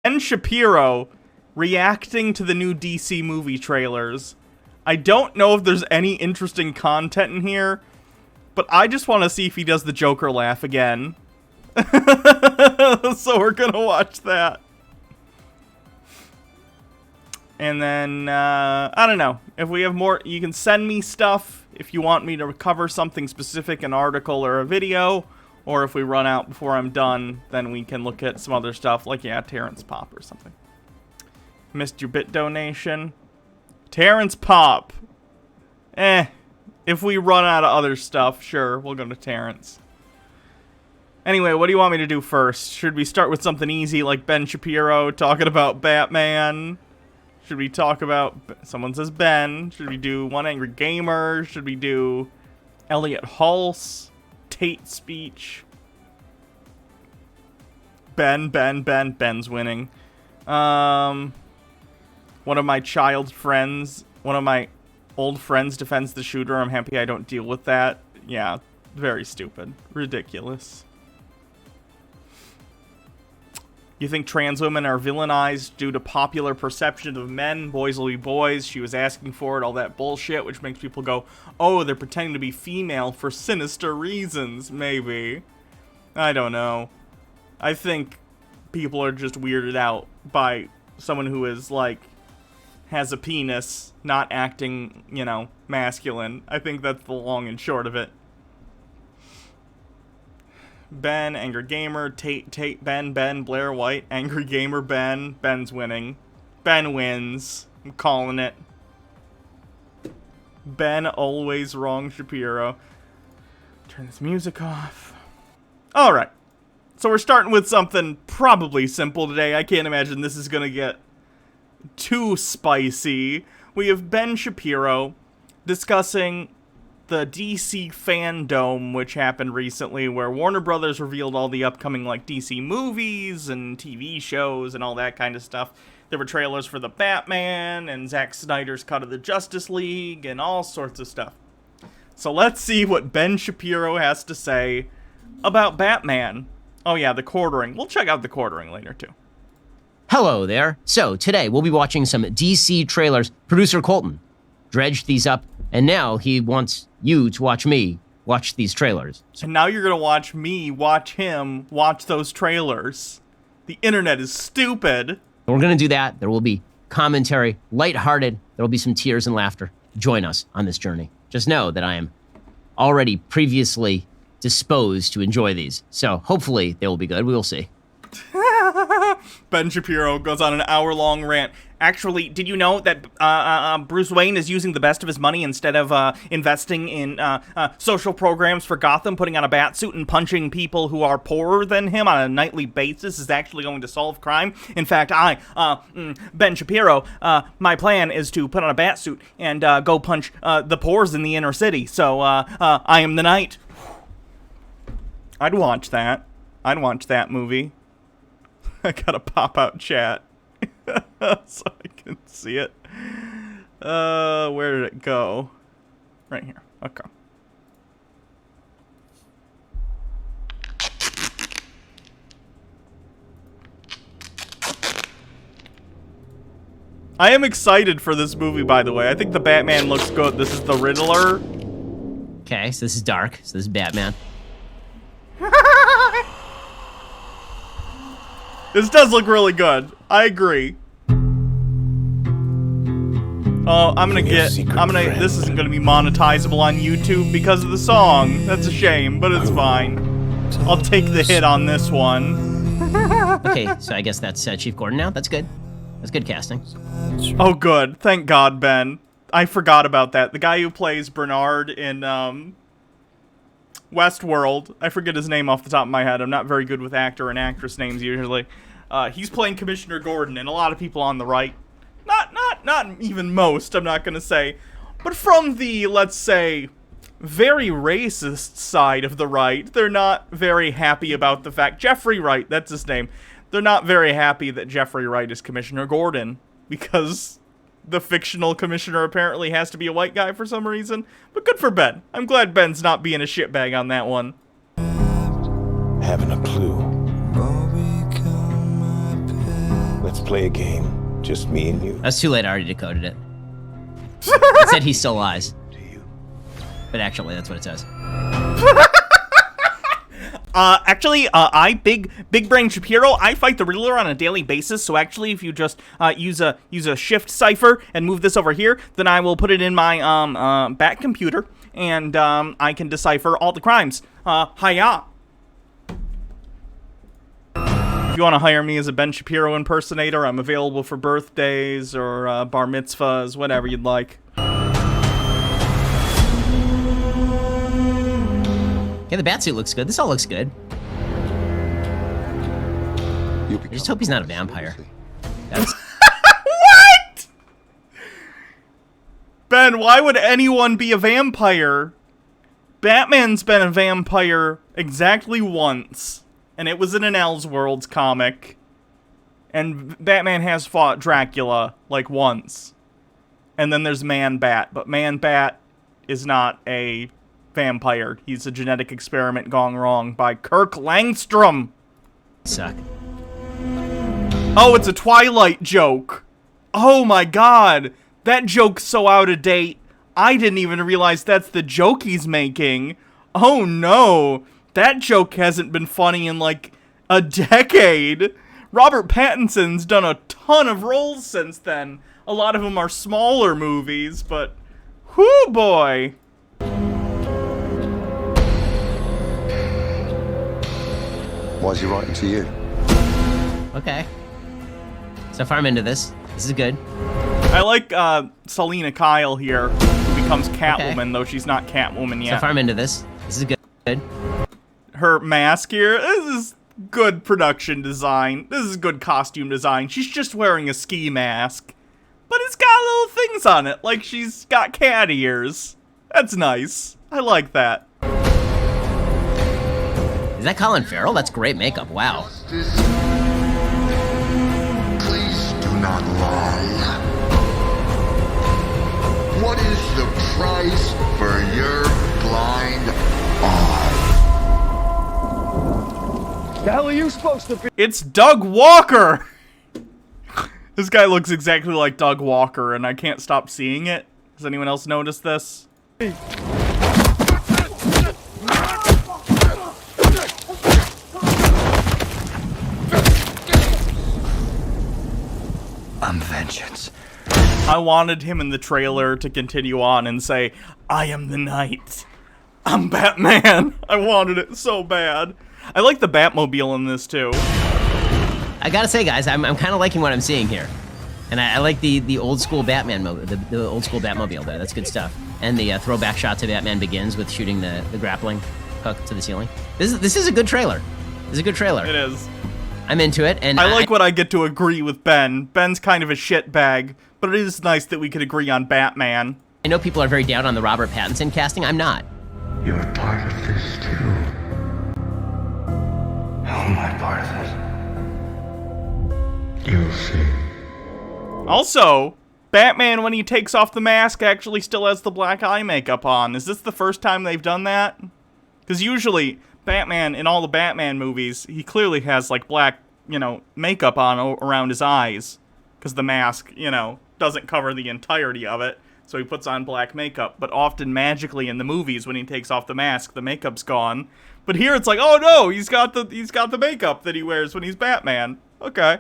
Ben Shapiro reacting to the new DC movie trailers. I don't know if there's any interesting content in here, but I just want to see if he does the Joker laugh again. So we're gonna watch that. And then, I don't know. If we have more, you can send me stuff if you want me to cover something specific, an article or a video. Or if we run out before I'm done, then we can look at some other stuff, like, yeah, Terrence Pop or something. Missed your bit donation. Terrence Pop. If we run out of other stuff, sure, we'll go to Terrence. Anyway, what do you want me to do first? Should we start with something easy, like Ben Shapiro talking about Batman? Should we talk about... Someone says Ben. Should we do One Angry Gamer? Should we do Elliot Hulse? Tate speech? Ben's winning. One of my old friends defends the shooter. I'm happy I don't deal with that. Yeah, very stupid. Ridiculous. You think trans women are villainized due to popular perception of men? Boys will be boys. She was asking for it, all that bullshit, which makes people go, oh, they're pretending to be female for sinister reasons, maybe. I don't know. I think people are just weirded out by someone who is, like, has a penis not acting, you know, masculine. I think that's the long and short of it. Ben, Angry Gamer, Tate, Ben, Blair White, Angry Gamer, Ben. Ben's winning. Ben wins. I'm calling it. Ben always wrong, Shapiro. Turn this music off. Alright. So we're starting with something probably simple today. I can't imagine this is going to get too spicy. We have Ben Shapiro discussing the DC Fandom, which happened recently, where Warner Brothers revealed all the upcoming, like, DC movies and TV shows and all that kind of stuff. There were trailers for the Batman and Zack Snyder's cut of the Justice League and all sorts of stuff. So let's see what Ben Shapiro has to say about Batman. Oh yeah, the quartering. We'll check out the quartering later, too. Hello there. So today we'll be watching some DC trailers. Producer Colton dredged these up, and now he wants you to watch me watch these trailers. And now you're going to watch me watch him watch those trailers. The internet is stupid. We're going to do that. There will be commentary, lighthearted. There will be some tears and laughter. Join us on this journey. Just know that I am already previously disposed to enjoy these. So hopefully they will be good. We will see. Ben Shapiro goes on an hour-long rant. Actually, did you know that Bruce Wayne is using the best of his money instead of investing in social programs for Gotham, putting on a bat suit and punching people who are poorer than him on a nightly basis is actually going to solve crime? In fact, Ben Shapiro, my plan is to put on a bat suit and go punch the poors in the inner city. So I am the knight. I'd watch that. I'd watch that movie. I gotta pop out chat so I can see it. Where did it go? Right here. Okay. I am excited for this movie, by the way. I think the Batman looks good. This is the Riddler. Okay, so this is dark. So this is Batman. This does look really good. I agree. Oh, this isn't gonna be monetizable on YouTube because of the song. That's a shame, but it's fine. I'll take the hit on this one. Okay, so I guess that's Chief Gordon now. That's good. That's good casting. Oh, good. Thank God, Ben. I forgot about that. The guy who plays Bernard in, Westworld. I forget his name off the top of my head. I'm not very good with actor and actress names usually. He's playing Commissioner Gordon, and a lot of people on the right, not even most, I'm not gonna say, but from the, let's say, very racist side of the right, they're not very happy about the fact, Jeffrey Wright, that's his name, they're not very happy that Jeffrey Wright is Commissioner Gordon, because the fictional commissioner apparently has to be a white guy for some reason. But good for Ben. I'm glad Ben's not being a shitbag on that one. Having a clue. Let's play a game. Just me and you. That's too late. I already decoded it. It said he still lies. Do you? But actually, that's what it says. Big Brain Shapiro, I fight the Riddler on a daily basis, so actually if you just use a shift cipher and move this over here, then I will put it in my bat computer, and I can decipher all the crimes. Hiya. If you want to hire me as a Ben Shapiro impersonator, I'm available for birthdays or bar mitzvahs, whatever you'd like. Yeah, the batsuit looks good. This all looks good. I just hope he's not a vampire. That's... What? Ben, why would anyone be a vampire? Batman's been a vampire exactly once, and it was in an Elseworlds comic. And Batman has fought Dracula, like, once. And then there's Man-Bat, but Man-Bat is not a vampire. He's a genetic experiment gone wrong by Kirk Langstrom. Suck. Oh, it's a Twilight joke. Oh my god. That joke's so out of date. I didn't even realize that's the joke he's making. Oh no. That joke hasn't been funny in like a decade. Robert Pattinson's done a ton of roles since then. A lot of them are smaller movies, but whoo boy. Why is he writing to you? Okay. So far I'm into this. This is good. I like Selena Kyle here, who becomes Catwoman, though she's not Catwoman yet. So far I'm into this. This is good. Her mask here, this is good production design. This is good costume design. She's just wearing a ski mask, but it's got little things on it, like she's got cat ears. That's nice. I like that. Is that Colin Farrell? That's great makeup. Wow. Please do not lie. What is the price for your blind eye? The hell are you supposed to be? It's Doug Walker! This guy looks exactly like Doug Walker, and I can't stop seeing it. Has anyone else noticed this? I'm vengeance. I wanted him in the trailer to continue on and say, I am the Knight. I'm Batman. I wanted it so bad. I like the Batmobile in this, too. I gotta say, guys, I'm kind of liking what I'm seeing here. And I like the old school Batman the old school Batmobile there. That's good stuff. And the throwback shot to Batman Begins with shooting the grappling hook to the ceiling. This is a good trailer. This is a good trailer. It is. I'm into it, and I like when I get to agree with Ben. Ben's kind of a shitbag, but it is nice that we could agree on Batman. I know people are very down on the Robert Pattinson casting. I'm not. You're part of this too. How am I part of it? You'll see. Also, Batman, when he takes off the mask, actually still has the black eye makeup on. Is this the first time they've done that? Because usually, Batman, in all the Batman movies, he clearly has, like, black, makeup on around his eyes. Because the mask, doesn't cover the entirety of it. So he puts on black makeup. But often, magically, in the movies, when he takes off the mask, the makeup's gone. But here it's like, oh no, he's got the makeup that he wears when he's Batman. Okay.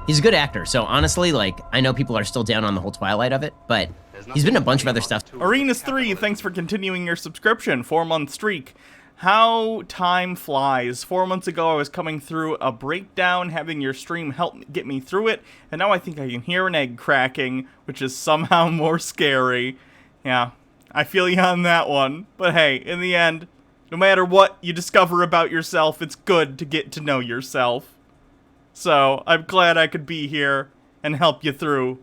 He's a good actor, so honestly, I know people are still down on the whole Twilight of it, but he's been in a bunch of other stuff. Arenas3, thanks for continuing your subscription. 4-month streak. How time flies. 4 months ago, I was coming through a breakdown, having your stream help get me through it, and now I think I can hear an egg cracking, which is somehow more scary. Yeah, I feel you on that one. But hey, in the end, no matter what you discover about yourself, it's good to get to know yourself. So, I'm glad I could be here and help you through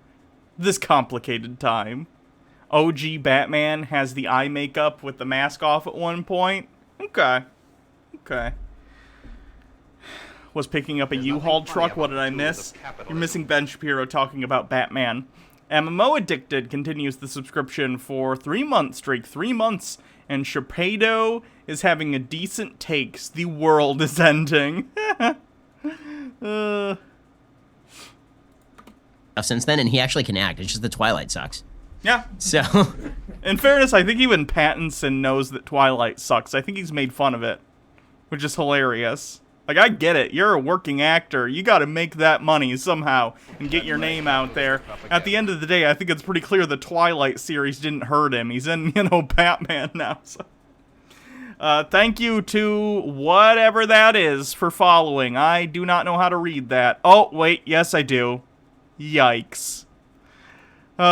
this complicated time. OG Batman has the eye makeup with the mask off at one point. Okay. Was picking up a U-Haul truck. What did I miss? You're missing Ben Shapiro talking about Batman. MMO Addicted continues the subscription for 3-month streak. 3 months. And Shapiro is having a decent takes. The world is ending. since then, and he actually can act. It's just the Twilight sucks. Yeah. So, In fairness, I think even Pattinson knows that Twilight sucks. I think he's made fun of it, which is hilarious. Like, I get it. You're a working actor. You got to make that money somehow and get your name out there. At the end of the day, I think it's pretty clear the Twilight series didn't hurt him. He's in, Batman now. So. Thank you to whatever that is for following. I do not know how to read that. Oh, wait. Yes, I do. Yikes. okay,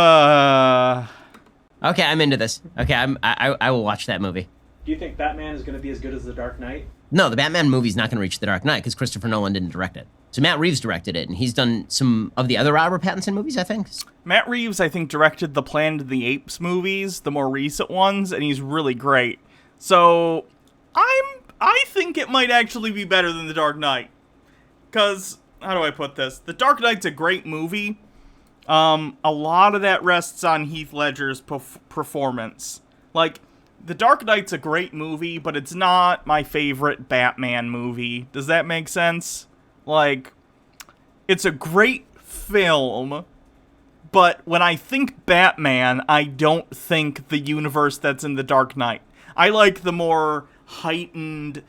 I'm into this. Okay, I will watch that movie. Do you think Batman is going to be as good as The Dark Knight? No, the Batman movie's not going to reach The Dark Knight because Christopher Nolan didn't direct it. So Matt Reeves directed it, and he's done some of the other Robert Pattinson movies, I think. Matt Reeves, I think, directed the Planet of the Apes movies, the more recent ones, and he's really great. So, I think it might actually be better than The Dark Knight. Because, how do I put this? The Dark Knight's a great movie. A lot of that rests on Heath Ledger's performance. Like, The Dark Knight's a great movie, but it's not my favorite Batman movie. Does that make sense? Like, it's a great film, but when I think Batman, I don't think the universe that's in The Dark Knight. I like the more heightened,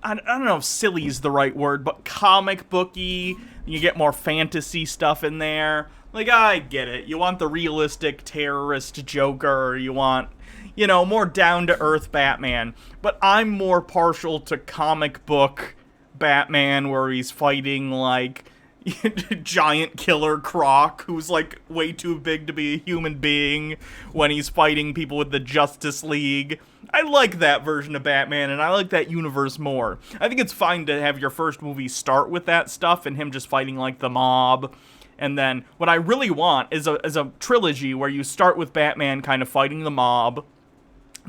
I don't know if silly is the right word, but comic booky. You get more fantasy stuff in there. Like, I get it. You want the realistic terrorist Joker, or you want, more down-to-earth Batman. But I'm more partial to comic book Batman, where he's fighting, like, giant killer Croc, who's, like, way too big to be a human being when he's fighting people with the Justice League. I like that version of Batman, and I like that universe more. I think it's fine to have your first movie start with that stuff, and him just fighting, like, the mob. And then, what I really want is a trilogy where you start with Batman kind of fighting the mob,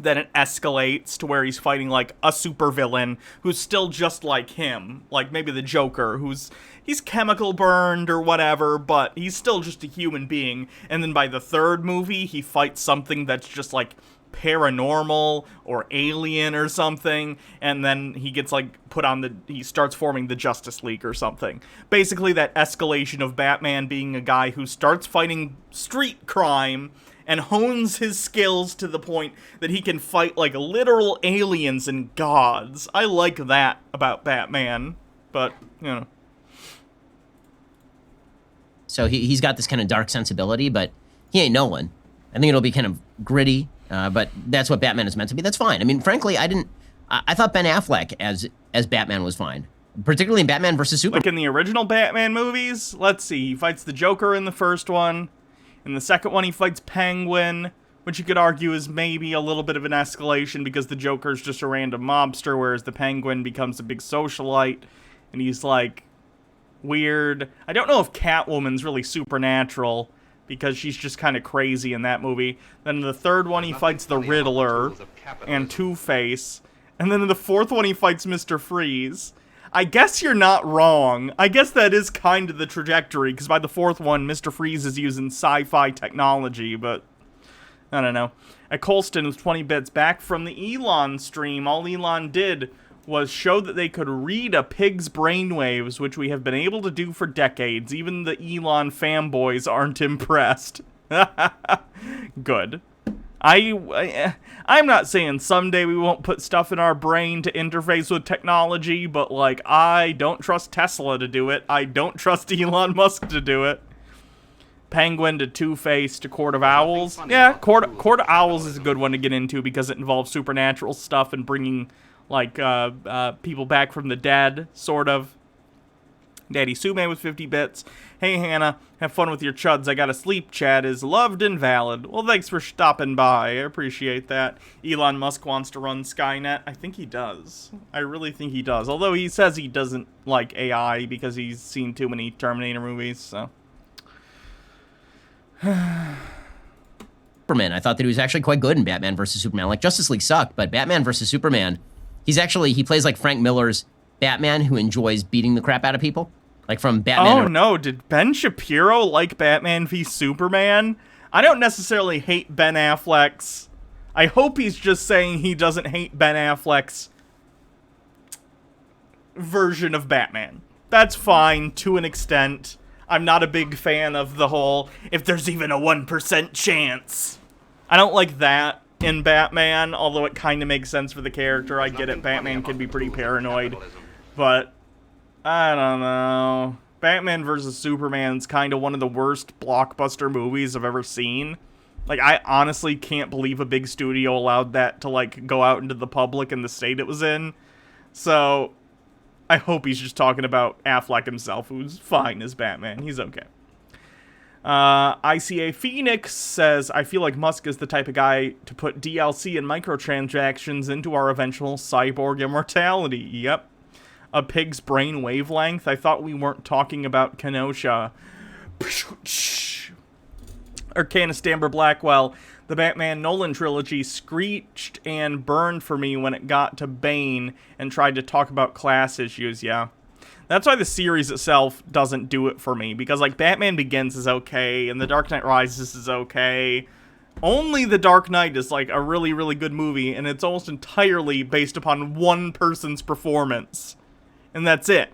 then it escalates to where he's fighting, like, a supervillain who's still just like him. Like, maybe the Joker, he's chemical burned or whatever, but he's still just a human being. And then by the third movie, he fights something that's just, like, paranormal or alien or something, and then he gets, like, he starts forming the Justice League or something. Basically, that escalation of Batman being a guy who starts fighting street crime and hones his skills to the point that he can fight, like, literal aliens and gods. I like that about Batman, but, So he's got this kind of dark sensibility, but he ain't Nolan. I think it'll be kind of gritty, but that's what Batman is meant to be. That's fine. I mean, frankly, I thought Ben Affleck as Batman was fine, particularly in Batman vs. Superman. Like in the original Batman movies, let's see, he fights the Joker in the first one. In the second one, he fights Penguin, which you could argue is maybe a little bit of an escalation because the Joker's just a random mobster, whereas the Penguin becomes a big socialite, and he's, like, weird. I don't know if Catwoman's really supernatural, because she's just kind of crazy in that movie. Then in the third one, he fights the Riddler and Two-Face. And then in the fourth one, he fights Mr. Freeze. I guess you're not wrong. I guess that is kind of the trajectory, because by the fourth one, Mr. Freeze is using sci-fi technology, but I don't know. At Colston with 20 bits back from the Elon stream. All Elon did was show that they could read a pig's brainwaves, which we have been able to do for decades. Even the Elon fanboys aren't impressed. Good. I'm not saying someday we won't put stuff in our brain to interface with technology, but, like, I don't trust Tesla to do it. I don't trust Elon Musk to do it. Penguin to Two-Face to Court of Owls. Yeah, Court of Owls is a good one to get into because it involves supernatural stuff and bringing, like, people back from the dead, sort of. Daddy Sume with 50 bits. Hey, Hannah, have fun with your chuds. I gotta sleep. Chat is loved and valid. Well, thanks for stopping by. I appreciate that. Elon Musk wants to run Skynet. I think he does. I really think he does. Although he says he doesn't like AI because he's seen too many Terminator movies, so. Superman, I thought that he was actually quite good in Batman vs. Superman. Like, Justice League sucked, but Batman vs. Superman, he plays like Frank Miller's Batman who enjoys beating the crap out of people. Like from Batman. Oh no, did Ben Shapiro like Batman v Superman? I don't necessarily hate Ben Affleck's. I hope he's just saying he doesn't hate Ben Affleck's version of Batman. That's fine to an extent. I'm not a big fan of the whole, if there's even a 1% chance. I don't like that in Batman, although it kind of makes sense for the character. I get it, Batman can be pretty paranoid, but I don't know. Batman vs. Superman's kind of one of the worst blockbuster movies I've ever seen. Like, I honestly can't believe a big studio allowed that to, like, go out into the public in the state it was in. So, I hope he's just talking about Affleck himself, who's fine as Batman. He's okay. ICA Phoenix says, I feel like Musk is the type of guy to put DLC and microtransactions into our eventual cyborg immortality. Yep. A pig's brain wavelength? I thought we weren't talking about Kenosha. Arcana Stamber Blackwell, the Batman Nolan trilogy screeched and burned for me when it got to Bane and tried to talk about class issues, yeah. That's why the series itself doesn't do it for me, because, like, Batman Begins is okay, and The Dark Knight Rises is okay. Only The Dark Knight is, like, a really, really good movie, and it's almost entirely based upon one person's performance. And that's it.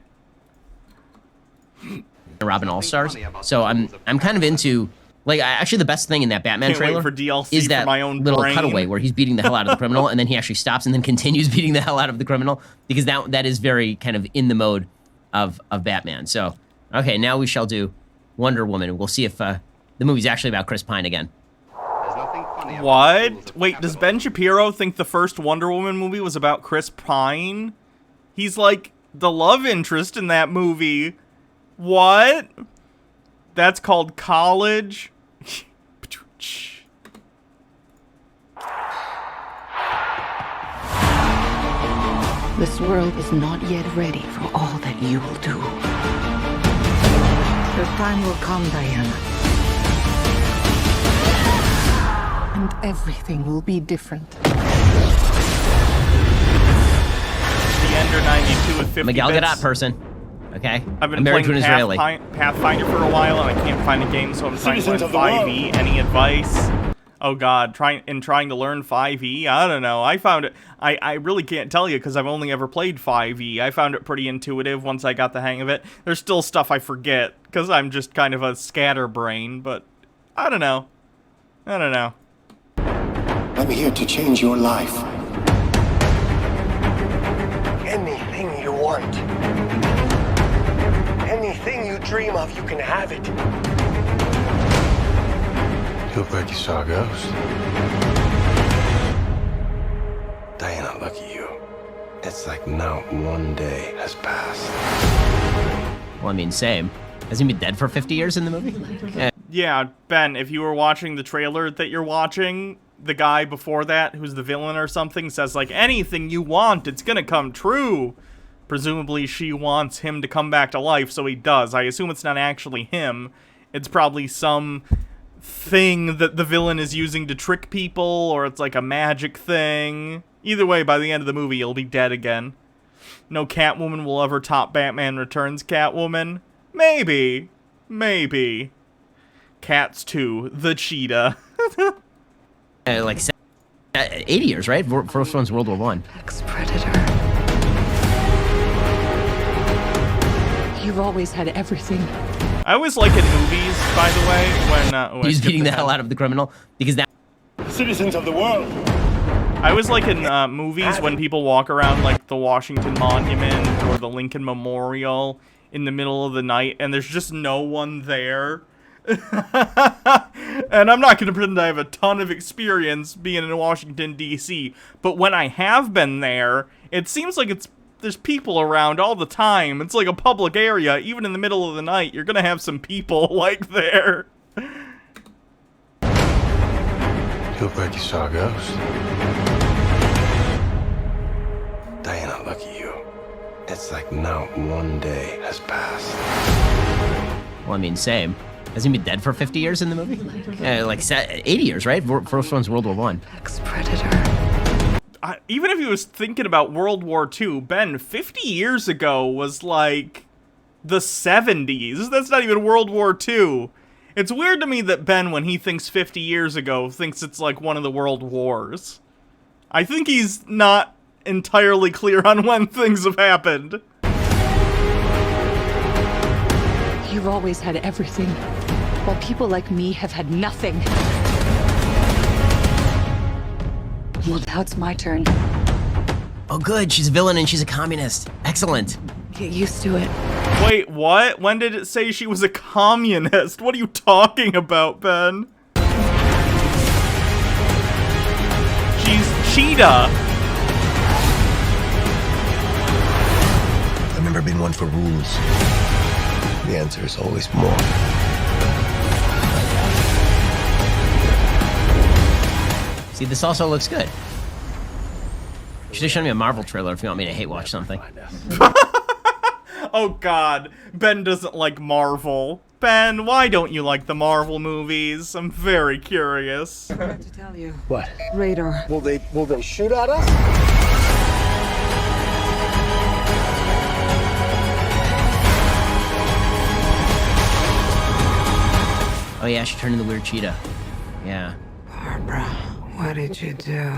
Robin All-Stars. So I'm kind of into, like, actually the best thing in that Batman Can't wait trailer for DLC is for that my own little brain. cutaway where he's beating the hell out of the criminal, and then he actually stops and then continues beating the hell out of the criminal, because that is very kind of in the mode of Batman. So, okay, now we shall do Wonder Woman, and we'll see if the movie's actually about Chris Pine again. What? Wait, does Ben Shapiro think the first Wonder Woman movie was about Chris Pine? He's, like, the love interest in that movie. What? That's called College? This world is not yet ready for all that you will do. The time will come, Diana. And everything will be different. The Ender 92 with 50 Miguel bits. Gadot person. Okay? I've been I'm married to an playing Israeli. Pathfinder for a while, and I can't find a game, so I'm trying to learn 5e. Any advice? Oh god, trying to learn 5e? I don't know. I found it... I really can't tell you, because I've only ever played 5e. I found it pretty intuitive once I got the hang of it. There's still stuff I forget, because I'm just kind of a scatterbrain, but... I don't know. I don't know. I'm here to change your life. Anything you want. Anything you dream of, you can have it. Look like you saw a ghost. Diana, look at you. It's like not one day has passed. Well, I mean, same. Hasn't he been dead for 50 years in the movie? Yeah, Ben, if you were watching the trailer that you're watching, the guy before that, who's the villain or something, says, like, anything you want, it's gonna come true. Presumably she wants him to come back to life, so he does. I assume it's not actually him. It's probably some thing that the villain is using to trick people, or it's like a magic thing. Either way, by the end of the movie, he'll be dead again. No Catwoman will ever top Batman Returns Catwoman. Maybe. Maybe. Cats 2, the cheetah. Like 80 years, right? First one's World War I. Ex-predator. You've always had everything. I always like in movies, by the way, when... I He's skipped beating the ahead. hell out of the criminal, because that... Citizens of the world. I always like in movies when people walk around, like, the Washington Monument or the Lincoln Memorial in the middle of the night, and there's just no one there. And I'm not going to pretend I have a ton of experience being in Washington, D.C., but when I have been there, it seems like there's people around all the time. It's like a public area. Even in the middle of the night, you're going to have some people, like, there. Look like you saw a ghost. Diana, look at you. It's like not one day has passed. Well, I mean, same. Hasn't he been dead for 50 years in the movie? Like 80 years, right? First one's World War I. Ex-predator. Even if he was thinking about World War II, Ben, 50 years ago was like the 70s. That's not even World War II. It's weird to me that Ben, when he thinks 50 years ago, thinks it's like one of the world wars. I think he's not entirely clear on when things have happened. You've You've always had everything, while people like me have had nothing. Well, now it's my turn. Oh, good. She's a villain and she's a communist. Excellent. Get used to it. Wait, what? When did it say she was a communist? What are you talking about, Ben? She's Cheetah. I've never been one for rules. The answer is always more. See, this also looks good. You should have shown me a Marvel trailer if you want me to hate watch something. Oh god, Ben doesn't like Marvel. Ben, why don't you like the Marvel movies? I'm very curious. I have to tell you. What? Radar. Will they shoot at us? Oh yeah, she turned into the weird cheetah. Yeah. Barbara, what did you do?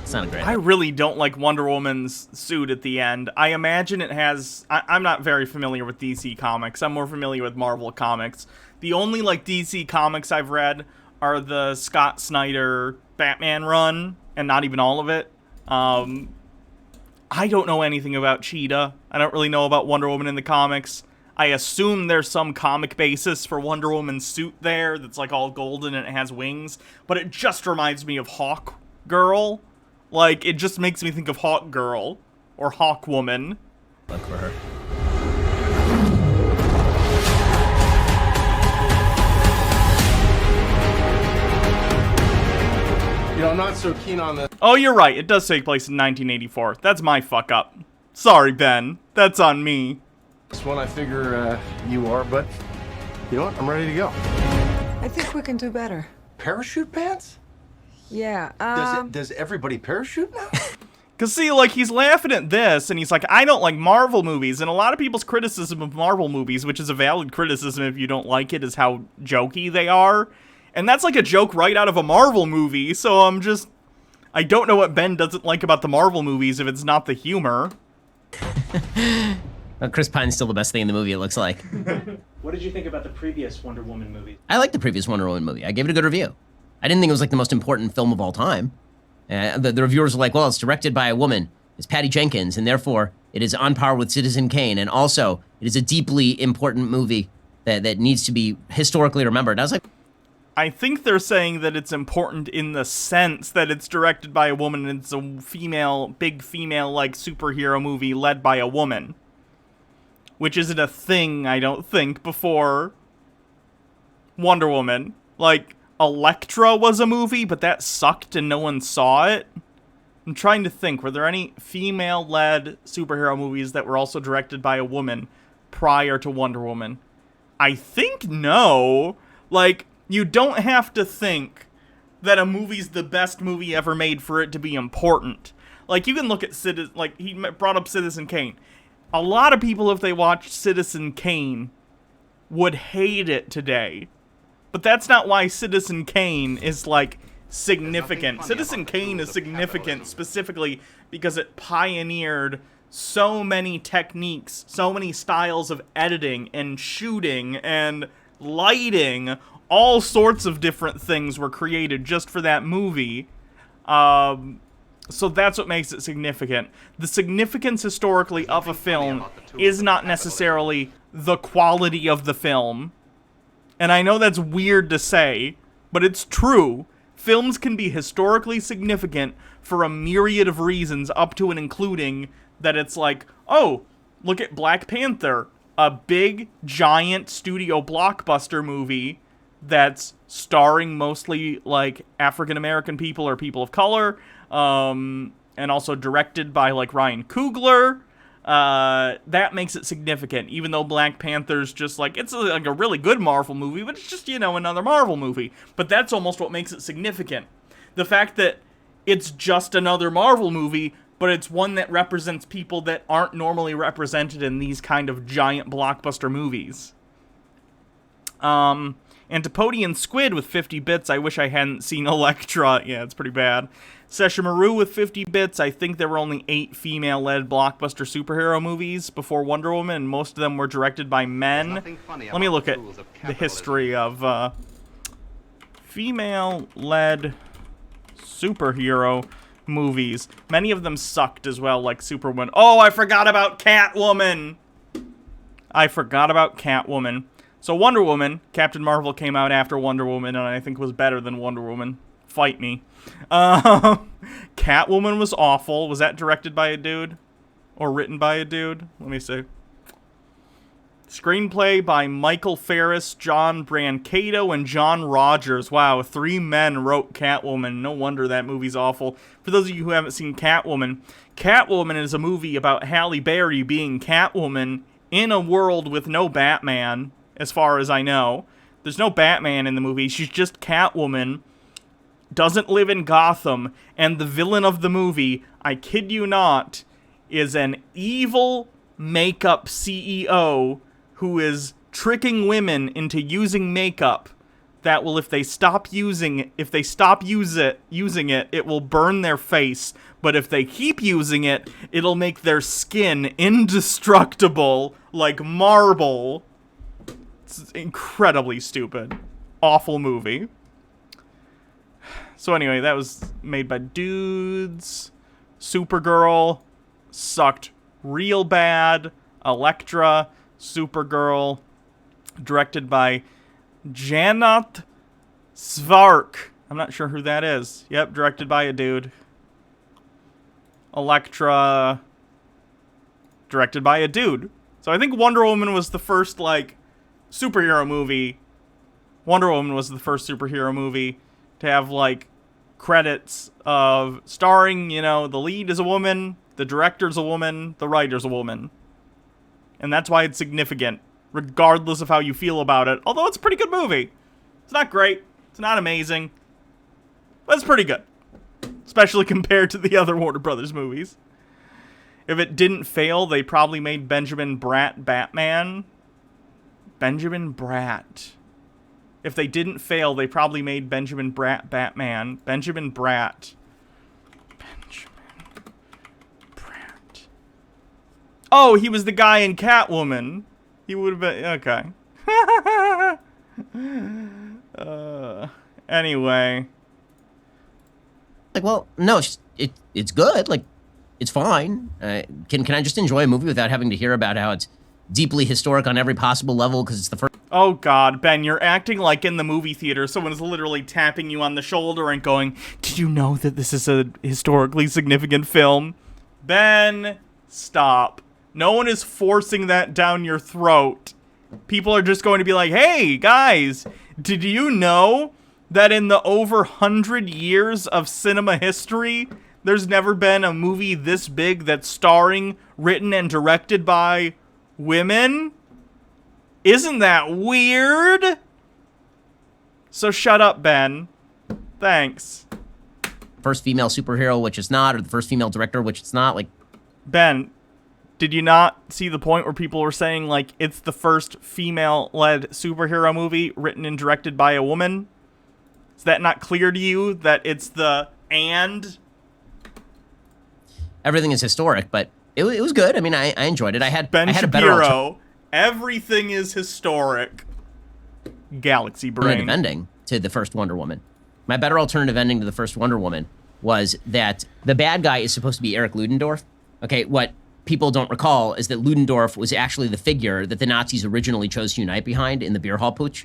It's not a great. I really don't like Wonder Woman's suit at the end. I imagine it has... I'm not very familiar with DC Comics. I'm more familiar with Marvel Comics. The only, like, DC Comics I've read are the Scott Snyder Batman run, and not even all of it. I don't know anything about Cheetah. I don't really know about Wonder Woman in the comics. I assume there's some comic basis for Wonder Woman's suit there that's, like, all golden and it has wings. But it just reminds me of Hawk Girl. Like, it just makes me think of Hawk Girl, or Hawk Woman. Look for her. You know, I'm not so keen on this. Oh, you're right, it does take place in 1984. That's my fuck up. Sorry, Ben. That's on me. This one I figure you are, but you know what? I'm ready to go. I think we can do better. Parachute pants? Yeah, Does everybody parachute now? Cause see, like, he's laughing at this, and he's like, I don't like Marvel movies, and a lot of people's criticism of Marvel movies, which is a valid criticism if you don't like it, is how jokey they are. And that's like a joke right out of a Marvel movie, so I don't know what Ben doesn't like about the Marvel movies if it's not the humor. Well, Chris Pine's still the best thing in the movie, it looks like. What did you think about the previous Wonder Woman movie? I like the previous Wonder Woman movie. I gave it a good review. I didn't think it was like the most important film of all time. The reviewers were like, well, it's directed by a woman. It's Patty Jenkins, and therefore it is on par with Citizen Kane. And also, it is a deeply important movie that needs to be historically remembered. I was like, I think they're saying that it's important in the sense that it's directed by a woman and it's a big female, like, superhero movie led by a woman. Which isn't a thing, I don't think, before Wonder Woman. Like, Elektra was a movie, but that sucked and no one saw it. I'm trying to think, were there any female-led superhero movies that were also directed by a woman prior to Wonder Woman? I think no. Like, you don't have to think that a movie's the best movie ever made for it to be important. Like, you can look at he brought up Citizen Kane. A lot of people, if they watched Citizen Kane, would hate it today. But that's not why Citizen Kane is, like, significant. Citizen Kane is significant specifically because it pioneered so many techniques, so many styles of editing and shooting and lighting. All sorts of different things were created just for that movie. So that's what makes it significant. The significance historically of a film is not necessarily the quality of the film. And I know that's weird to say, but it's true. Films can be historically significant for a myriad of reasons, up to and including that it's like, oh, look at Black Panther, a big, giant studio blockbuster movie that's starring mostly, like, African-American people or people of color, and also directed by, like, Ryan Coogler. That makes it significant, even though Black Panther's just, like, it's like a really good Marvel movie, but it's just, you know, another Marvel movie. But that's almost what makes it significant. The fact that it's just another Marvel movie, but it's one that represents people that aren't normally represented in these kind of giant blockbuster movies. Antipodian Squid with 50 bits. I wish I hadn't seen Elektra. Yeah, it's pretty bad. Sesshomaru with 50 bits. I think there were only 8 female-led blockbuster superhero movies before Wonder Woman, and most of them were directed by men. Let me look at the history of female-led superhero movies. Many of them sucked as well, like Superwoman. Oh, I forgot about Catwoman! So Wonder Woman, Captain Marvel came out after Wonder Woman, and I think was better than Wonder Woman. Fight me. Catwoman was awful. Was that directed by a dude? Or written by a dude? Let me see. Screenplay by Michael Ferris, John Brancato, and John Rogers. Wow, 3 men wrote Catwoman. No wonder that movie's awful. For those of you who haven't seen Catwoman, Catwoman is a movie about Halle Berry being Catwoman in a world with no Batman, as far as I know. There's no Batman in the movie. She's just Catwoman. Doesn't live in Gotham. And the villain of the movie, I kid you not, is an evil makeup CEO who is tricking women into using makeup that will, if they stop using it, it will burn their face. But if they keep using it, it'll make their skin indestructible like marble. It's incredibly stupid. Awful movie. So anyway, that was made by dudes. Supergirl sucked real bad. Elektra, Supergirl, directed by Janot Svark. I'm not sure who that is. Yep, directed by a dude. Elektra, directed by a dude. So I think Wonder Woman was the first, like, superhero movie. Wonder Woman was the first superhero movie to have, like, credits of starring, you know, the lead is a woman, the director's a woman, the writer's a woman. And that's why it's significant, regardless of how you feel about it. Although it's a pretty good movie. It's not great. It's not amazing. But it's pretty good. Especially compared to the other Warner Brothers movies. If it didn't fail, they probably made Benjamin Bratt Batman. Benjamin Bratt. If they didn't fail, they probably made Benjamin Bratt Batman. Benjamin Bratt. Oh, he was the guy in Catwoman. He would have been... Okay. Anyway. Like, well, no, it's good. Like, it's fine. Can I just enjoy a movie without having to hear about how it's deeply historic on every possible level because it's the first... Oh, God, Ben, you're acting like in the movie theater. Someone is literally tapping you on the shoulder and going, "Did you know that this is a historically significant film?" Ben, stop. No one is forcing that down your throat. People are just going to be like, "Hey, guys, did you know that in the over 100 years of cinema history, there's never been a movie this big that's starring, written, and directed by women? Isn't that weird?" So shut up, Ben. Thanks. First female superhero, which it's not, or the first female director, which it's not. Like, Ben, did you not see the point where people were saying, like, it's the first female-led superhero movie written and directed by a woman? Is that not clear to you that it's the and? everything is historic, but it was good. I mean, I enjoyed it. I had a better Shapiro, everything is historic. Galaxy brain. Alternative ending to the first Wonder Woman. My better alternative ending to the first Wonder Woman was that the bad guy is supposed to be Eric Ludendorff. Okay, what people don't recall is that Ludendorff was actually the figure that the Nazis originally chose to unite behind in the beer hall putsch.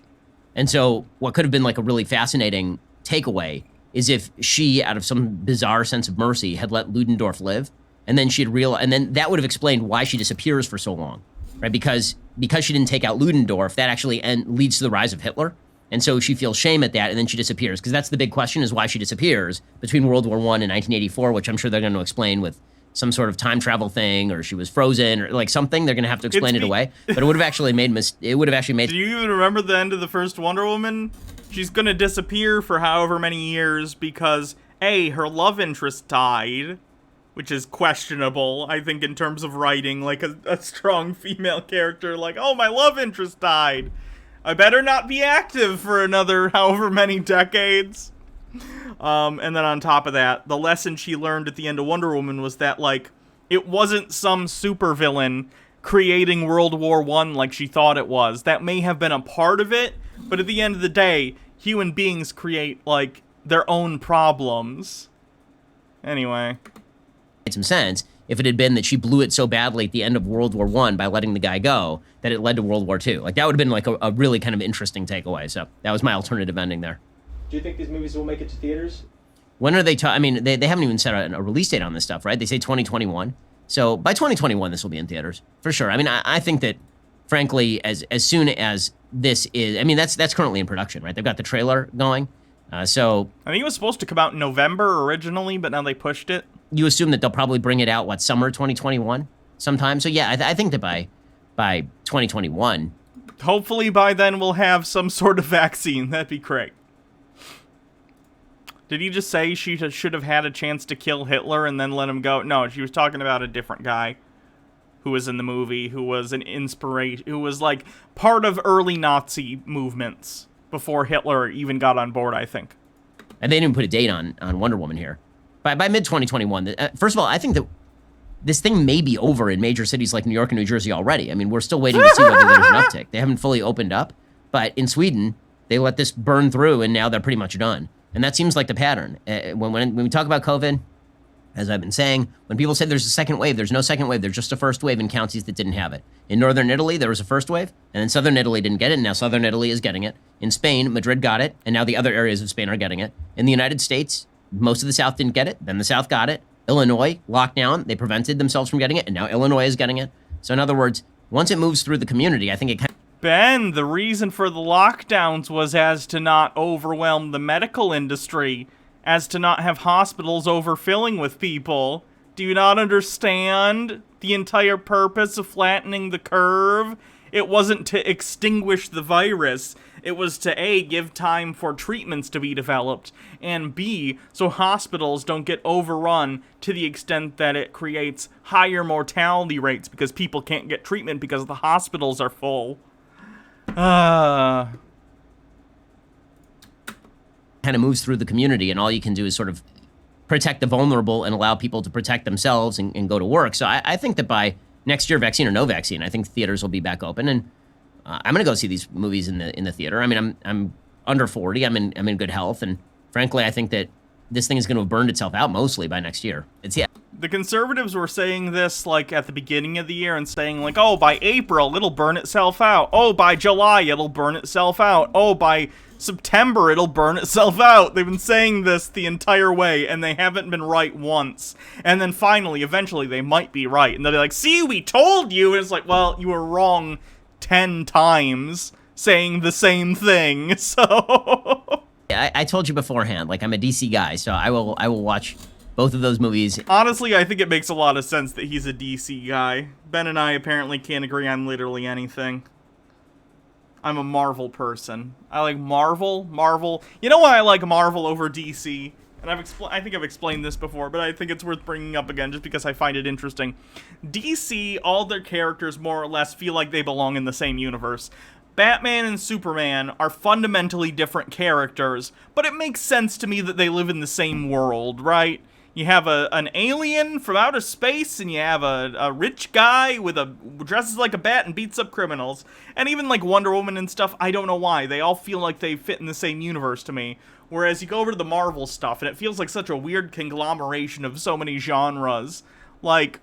And so what could have been like a really fascinating takeaway is if she, out of some bizarre sense of mercy, had let Ludendorff live, and then she'd and then that would have explained why she disappears for so long, right? Because she didn't take out Ludendorff, that actually leads to the rise of Hitler. And so she feels shame at that, and then she disappears. Because that's the big question, is why she disappears between World War I and 1984, which I'm sure they're going to explain with some sort of time travel thing, or she was frozen, or like something. They're going to have to explain it away. But it would have actually made Do you even remember the end of the first Wonder Woman? She's going to disappear for however many years because, A, her love interest died, which is questionable, I think, in terms of writing, like a strong female character, like, oh, my love interest died. I better not be active for another however many decades. And then on top of that, the lesson she learned at the end of Wonder Woman was that, like, it wasn't some supervillain creating World War I like she thought it was. That may have been a part of it, but at the end of the day, human beings create, like, their own problems. Anyway. Made some sense if it had been that she blew it so badly at the end of World War I by letting the guy go that it led to World War II. Like, that would have been, like, a really kind of interesting takeaway. So that was my alternative ending there. Do you think these movies will make it to theaters? When are they? I mean, they haven't even set a release date on this stuff, right? They say 2021. So by 2021, this will be in theaters for sure. I mean, I think that, frankly, as soon as this is, I mean, that's currently in production, right? They've got the trailer going. So I think it was supposed to come out in November originally, but now they pushed it. You assume that they'll probably bring it out summer 2021 sometime. So yeah, I think that by 2021, hopefully by then we'll have some sort of vaccine. That'd be great. Did he just say she should have had a chance to kill Hitler and then let him go? No, she was talking about a different guy who was in the movie, who was an inspiration, who was like part of early Nazi movements before Hitler even got on board, I think. And they didn't put a date on Wonder Woman here. By mid-2021, first of all, I think that this thing may be over in major cities like New York and New Jersey already. I mean, we're still waiting to see whether there's an uptick. They haven't fully opened up, but in Sweden, they let this burn through, and now they're pretty much done. And that seems like the pattern. When we talk about COVID, as I've been saying, when people say there's a second wave, there's no second wave. There's just a first wave in counties that didn't have it. In northern Italy, there was a first wave, and then southern Italy didn't get it, and now southern Italy is getting it. In Spain, Madrid got it, and now the other areas of Spain are getting it. In the United States, most of the South didn't get it, then the South got it. Illinois, lockdown, they prevented themselves from getting it, and now Illinois is getting it. So in other words, once it moves through the community, I think it kind of... Ben, the reason for the lockdowns was as to not overwhelm the medical industry, as to not have hospitals overfilling with people. Do you not understand the entire purpose of flattening the curve? It wasn't to extinguish the virus. It was to A, give time for treatments to be developed, and B, so hospitals don't get overrun to the extent that it creates higher mortality rates because people can't get treatment because the hospitals are full. kind of moves through the community, and all you can do is sort of protect the vulnerable and allow people to protect themselves and go to work. So I think that by next year, vaccine or no vaccine, I think theaters will be back open, and I'm gonna go see these movies in the theater. I mean, I'm under 40. I'm in good health, and frankly, I think that this thing is going to have burned itself out mostly by next year. The conservatives were saying this, like, at the beginning of the year and saying, like, oh, by April, it'll burn itself out. Oh, by July, it'll burn itself out. Oh, by September, it'll burn itself out. They've been saying this the entire way, and they haven't been right once. And then finally, eventually, they might be right. And they'll be like, see, we told you! And it's like, well, you were wrong 10 times saying the same thing, so... I told you beforehand, like, I'm a DC guy, so I will watch both of those movies. Honestly, I think it makes a lot of sense that he's a DC guy. Ben and I apparently can't agree on literally anything. I'm a Marvel person. I like Marvel. You know why I like Marvel over DC? And I think I've explained this before, but I think it's worth bringing up again just because I find it interesting. DC, all their characters more or less feel like they belong in the same universe. Batman and Superman are fundamentally different characters, but it makes sense to me that they live in the same world, right? You have an alien from outer space, and you have a rich guy dresses like a bat and beats up criminals. And even like Wonder Woman and stuff, I don't know why. They all feel like they fit in the same universe to me. Whereas you go over to the Marvel stuff, and it feels like such a weird conglomeration of so many genres. Like,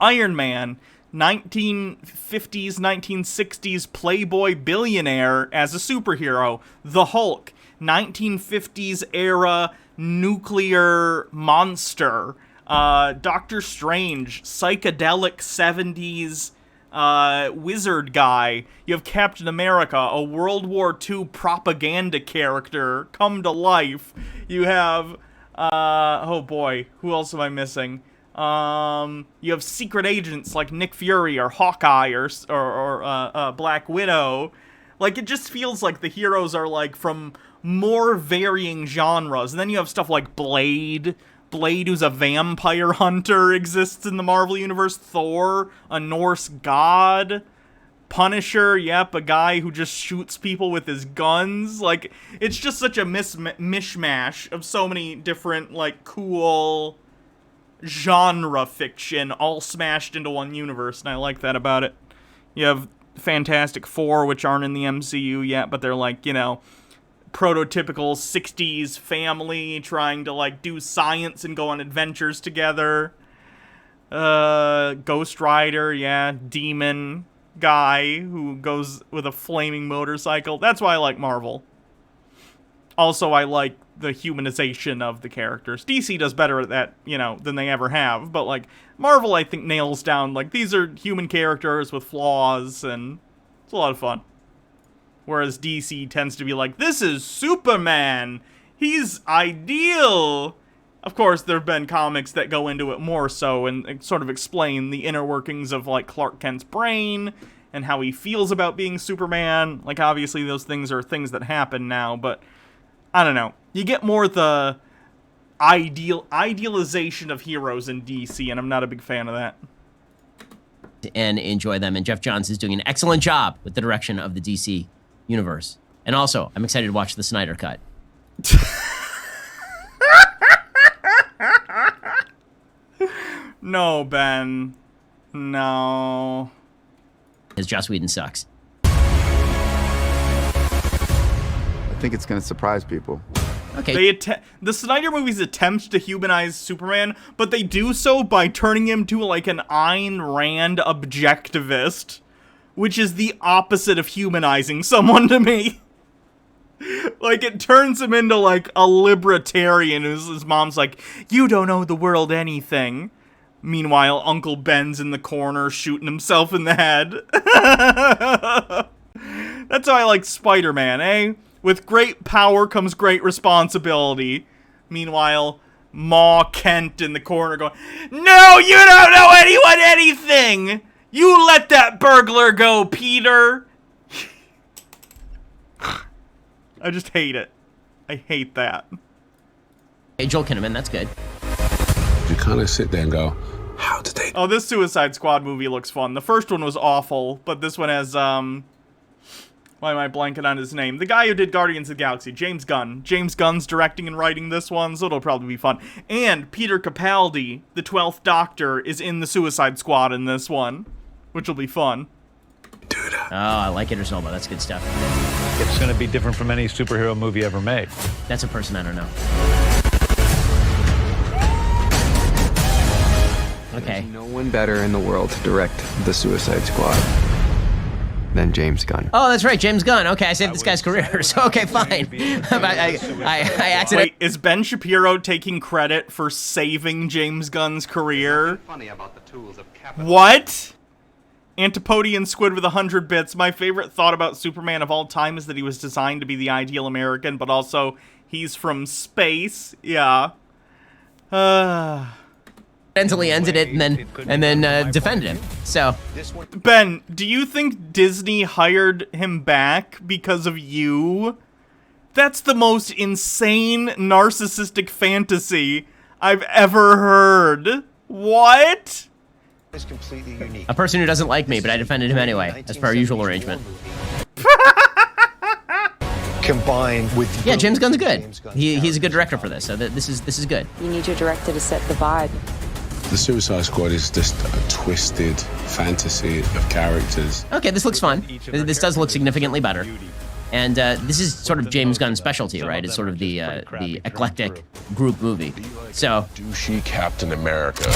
Iron Man, 1950s, 1960s Playboy billionaire as a superhero. The Hulk, 1950s era nuclear monster. Doctor Strange, psychedelic 70s wizard guy. You have Captain America, a World War II propaganda character come to life. You have, oh boy, who else am I missing? You have secret agents like Nick Fury or Hawkeye or Black Widow. Like, it just feels like the heroes are, like, from more varying genres. And then you have stuff like Blade, who's a vampire hunter, exists in the Marvel Universe. Thor, a Norse god. Punisher, yep, a guy who just shoots people with his guns. Like, it's just such a mishmash of so many different, like, cool genre fiction all smashed into one universe, and I like that about it. You have Fantastic Four, which aren't in the MCU yet, but they're like, you know, prototypical 60s family trying to, like, do science and go on adventures together. Ghost Rider, yeah, demon guy who goes with a flaming motorcycle. That's why I like Marvel. Also, I like the humanization of the characters. DC does better at that, you know, than they ever have, but, like, Marvel, I think, nails down, like, these are human characters with flaws, and it's a lot of fun. Whereas DC tends to be like, this is Superman! He's ideal! Of course, there have been comics that go into it more so and sort of explain the inner workings of, like, Clark Kent's brain and how he feels about being Superman. Like, obviously, those things are things that happen now, but I don't know. You get more the idealization of heroes in DC, and I'm not a big fan of that. And enjoy them. And Jeff Johns is doing an excellent job with the direction of the DC universe. And also, I'm excited to watch the Snyder Cut. No, Ben. No. Because Joss Whedon sucks. I think it's going to surprise people. Okay. The Snyder movies attempt to humanize Superman, but they do so by turning him to, like, an Ayn Rand objectivist, which is the opposite of humanizing someone to me. Like, it turns him into, like, a libertarian whose his mom's like, you don't owe the world anything. Meanwhile, Uncle Ben's in the corner shooting himself in the head. That's how I like Spider-Man, eh? With great power comes great responsibility. Meanwhile, Ma Kent in the corner going, no, you don't owe anyone anything! You let that burglar go, Peter! I just hate it. I hate that. Hey, Joel Kinnaman, that's good. You kind of sit there and go, how did they... Oh, this Suicide Squad movie looks fun. The first one was awful, but this one has, why am I blanking on his name? The guy who did Guardians of the Galaxy, James Gunn. James Gunn's directing and writing this one, so it'll probably be fun. And Peter Capaldi, the 12th Doctor, is in the Suicide Squad in this one, which will be fun. Dude. Oh, I like Idris Elba. That's good stuff. It's going to be different from any superhero movie ever made. That's a person I don't know. Okay. There's no one better in the world to direct the Suicide Squad than James Gunn. Oh, that's right, James Gunn. Okay, I saved this guy's career, so okay, fine. I accidentally... Wait, is Ben Shapiro taking credit for saving James Gunn's career? What? Antipodian Squid with 100 bits. My favorite thought about Superman of all time is that he was designed to be the ideal American, but also he's from space. Yeah. Accidentally ended it and then defended him. So, Ben, do you think Disney hired him back because of you? That's the most insane narcissistic fantasy I've ever heard. What? It's completely unique. a person who doesn't like me, but I defended him anyway, as per our usual arrangement. Combined with James Gunn's good. He's a good director for this, so this is good. You need your director to set the vibe. The Suicide Squad is just a twisted fantasy of characters. Okay, this looks fun. This does look significantly better. And this is sort of James Gunn's specialty, right? It's sort of the eclectic group movie. So, Douchey Captain America.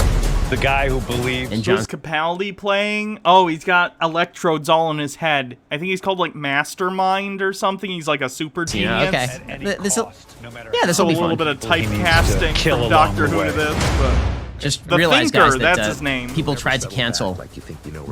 The guy who believes... And John Who's Capaldi playing? Oh, he's got electrodes all in his head. I think he's called, like, Mastermind or something. He's like a super genius. Okay. This'll be a fun. little bit of typecasting from Doctor Who to this, but... Just The realize, Thinker, guys, that that's his name. people tried to cancel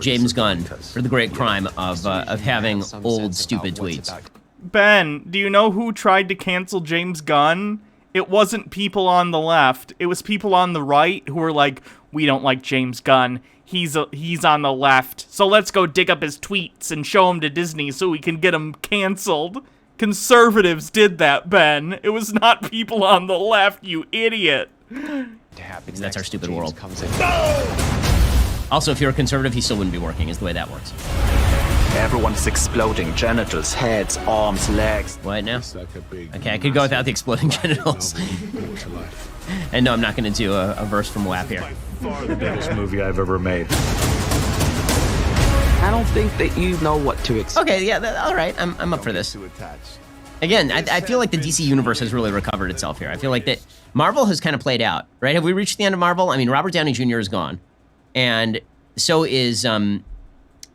James Gunn for the great crime of having old, stupid tweets. Ben, do you know who tried to cancel James Gunn? It wasn't people on the left. It was people on the right who were like, we don't like James Gunn. He's on the left. So let's go dig up his tweets and show him to Disney so we can get him canceled. Conservatives did that, Ben. It was not people on the left, you idiot. That's our stupid world. Also, if you're a conservative, he still wouldn't be working, is the way that works. everyone's exploding genitals, heads, arms, legs. What now? Okay, I could go without the exploding genitals. And no, I'm not going to do a verse from WAP here. Far the biggest movie I've ever made. I don't think that you know what to expect. Okay, yeah, all right, I'm up for this. Again, I feel like the DC universe has really recovered itself here. I feel like that Marvel has kind of played out, right? Have we reached the end of Marvel? I mean, Robert Downey Jr. is gone, and so is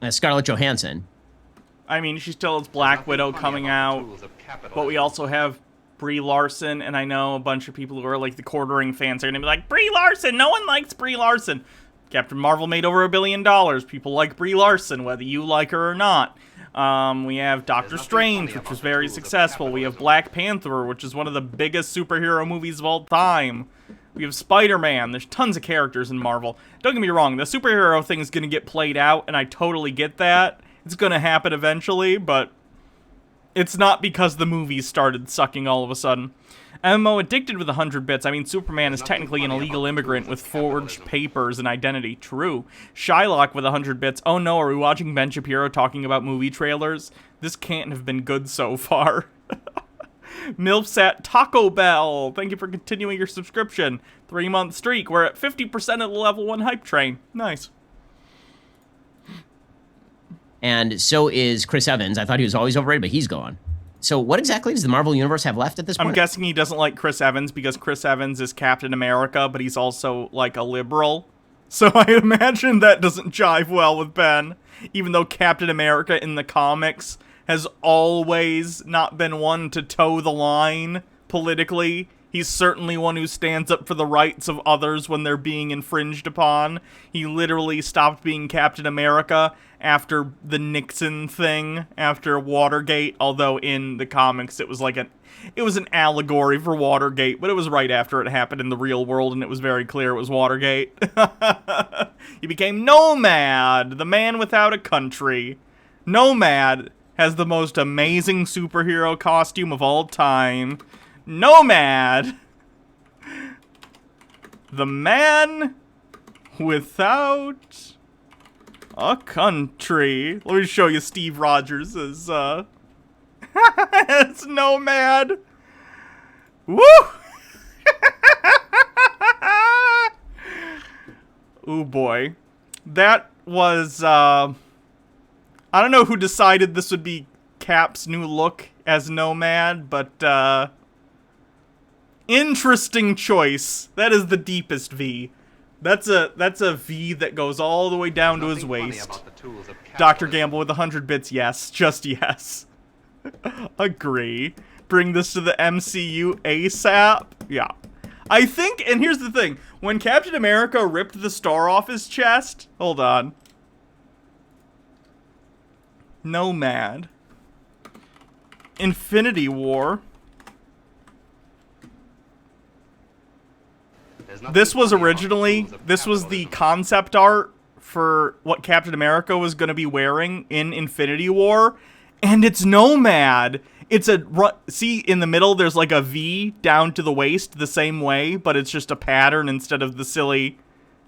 Scarlett Johansson. I mean, she still has Black Widow coming out, but we also have Brie Larson, and I know a bunch of people who are like the quartering fans are going to be like, Brie Larson, no one likes Brie Larson. Captain Marvel made over $1 billion. People like Brie Larson, whether you like her or not. We have Doctor Strange, which was very successful. We have Black Panther, which is one of the biggest superhero movies of all time. We have Spider-Man. There's tons of characters in Marvel. Don't get me wrong, the superhero thing is going to get played out, and I totally get that. It's going to happen eventually, but it's not because the movies started sucking all of a sudden. MMO addicted with 100 bits. I mean, Superman is technically an illegal immigrant with forged papers and identity. True. Shylock with 100 bits. Oh no, are we watching Ben Shapiro talking about movie trailers? This can't have been good so far. Milfsat Taco Bell. Thank you for continuing your subscription. 3-month streak. We're at 50% of the level 1 hype train. Nice. And so is Chris Evans. I thought he was always overrated, but he's gone. So what exactly does the Marvel Universe have left at this point? I'm guessing he doesn't like Chris Evans because Chris Evans is Captain America, but he's also, like, a liberal. So I imagine that doesn't jive well with Ben, even though Captain America in the comics has always not been one to toe the line politically. He's certainly one who stands up for the rights of others when they're being infringed upon. He literally stopped being Captain America after the Nixon thing, after Watergate, although in the comics it was like it was an allegory for Watergate, but it was right after it happened in the real world, and it was very clear it was Watergate. He became Nomad, the man without a country. Nomad has the most amazing superhero costume of all time. Nomad, the man without a country. Let me show you Steve Rogers as, it's Nomad. Woo! Ooh, boy. That was, I don't know who decided this would be Cap's new look as Nomad, but, interesting choice. That is the deepest V. That's a V that goes all the way down to his waist. Dr. Gamble with 100 bits, yes. Just yes. Agree. Bring this to the MCU ASAP. Yeah. I think, and here's the thing. When Captain America ripped the star off his chest... Hold on. Nomad. Infinity War. This was the concept art for what Captain America was going to be wearing in Infinity War, and it's Nomad. It's see, in the middle, there's like a V down to the waist the same way, but it's just a pattern instead of the silly,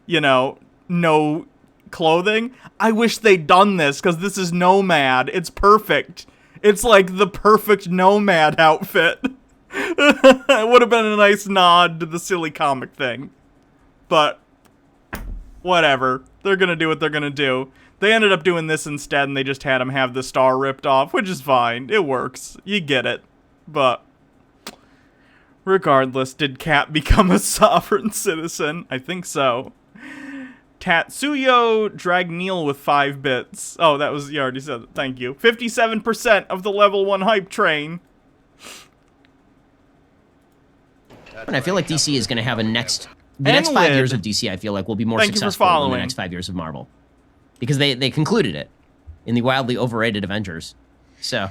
no clothing. I wish they'd done this, because this is Nomad. It's perfect. It's like the perfect Nomad outfit. It would have been a nice nod to the silly comic thing. But, whatever. They're gonna do what they're gonna do. They ended up doing this instead, and they just had him have the star ripped off, which is fine. It works. You get it. But, regardless, did Cap become a sovereign citizen? I think so. Tatsuyo Dragneel with 5 bits. Oh, that was, you already said it. Thank you. 57% of the level 1 hype train. And I feel like DC is going to have the next 5 years of DC, I feel like, will be more successful than the next 5 years of Marvel. Because they concluded it in the wildly overrated Avengers. So.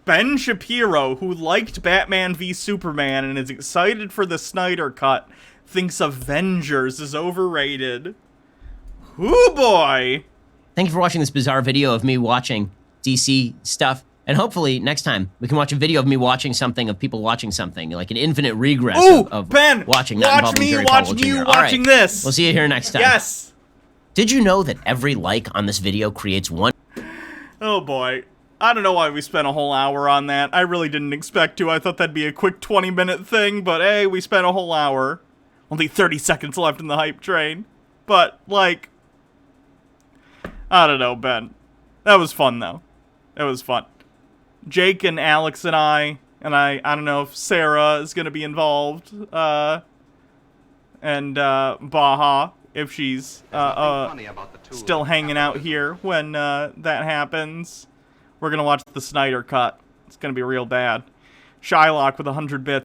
Ben Shapiro, who liked Batman v Superman and is excited for the Snyder Cut, thinks Avengers is overrated. Ooh, boy! Thank you for watching this bizarre video of me watching DC stuff. And hopefully, next time, we can watch a video of me watching something, of people watching something, like an infinite regress of Ben, watching, watch me watching this. We'll see you here next time. Yes! Did you know that every like on this video creates one? Oh boy. I don't know why we spent a whole hour on that. I really didn't expect to. I thought that'd be a quick 20-minute thing, but hey, we spent a whole hour. Only 30 seconds left in the hype train. But, like, I don't know, Ben. That was fun, though. It was fun. Jake and Alex and I don't know if Sarah is going to be involved, and Baha, if she's still hanging out here when that happens. We're going to watch the Snyder Cut. It's going to be real bad. Shylock with 100 bits.